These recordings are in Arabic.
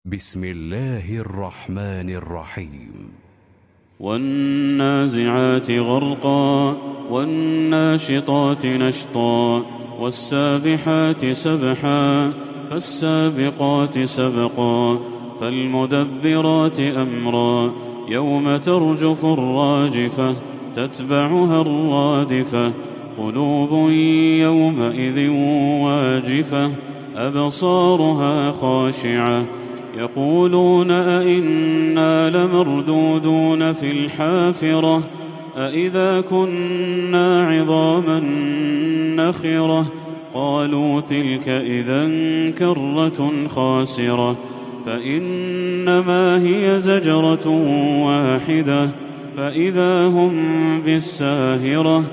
بسم الله الرحمن الرحيم. والنازعات غرقا والناشطات نشطا والسابحات سبحا فالسابقات سبقا فالمدبرات أمرا يوم ترجف الراجفة تتبعها الرادفة قلوب يومئذ واجفة أبصارها خاشعة يقولون أئنا لمردودون في الحافرة أئذا كنا عظاما نخرة قالوا تلك إذا كرة خاسرة فإنما هي زجرة واحدة فإذا هم بالساهرة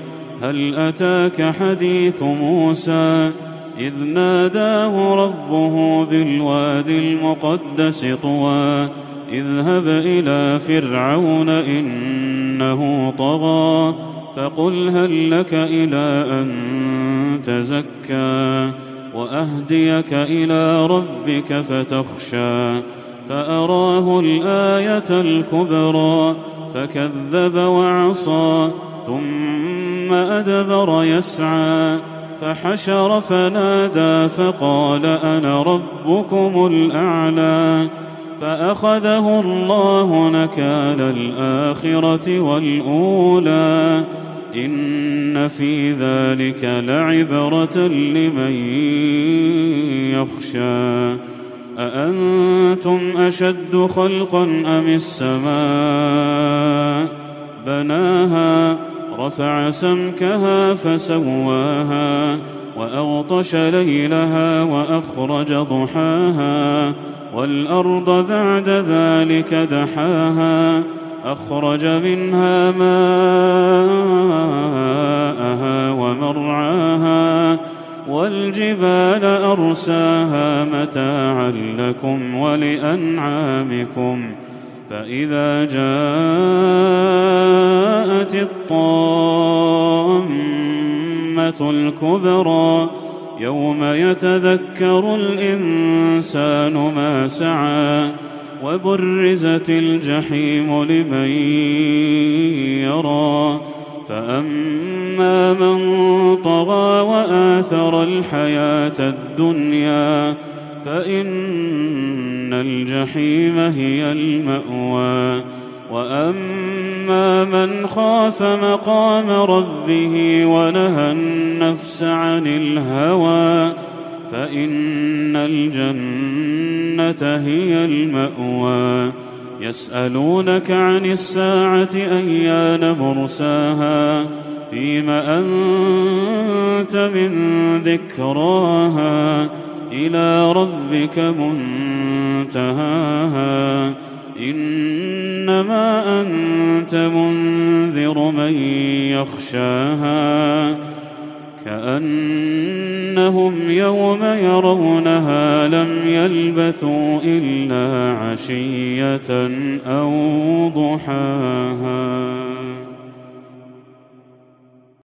هل أتاك حديث موسى إذ ناداه ربه بالوادي المقدس طوى اذهب إلى فرعون إنه طغى فقل هل لك إلى أن تزكى وأهديك إلى ربك فتخشى فأراه الآية الكبرى فكذب وعصى ثم أدبر يسعى فحشر فنادى فقال أنا ربكم الأعلى فأخذه الله نكال الآخرة والأولى إن في ذلك لعبرة لمن يخشى أأنتم أشد خلقا أم السماء بناها رفع سمكها فسواها وأغطش ليلها وأخرج ضحاها والأرض بعد ذلك دحاها أخرج منها ماءها ومرعاها والجبال أرساها متاعا لكم ولأنعامكم فإذا جاءت الطامة الكبرى يوم يتذكر الإنسان ما سعى وبرزت الجحيم لمن يرى فأما من طغى وآثر الحياة الدنيا فإن الجحيم هي المأوى وأما من خاف مقام ربه ونهى النفس عن الهوى فإن الجنة هي المأوى يسألونك عن الساعة أيان مرساها فيم أنت من ذكراها إلى ربك منتهاها إنما أنت منذر من يخشاها كأنهم يوم يرونها لم يلبثوا إلا عشية أو ضحاها.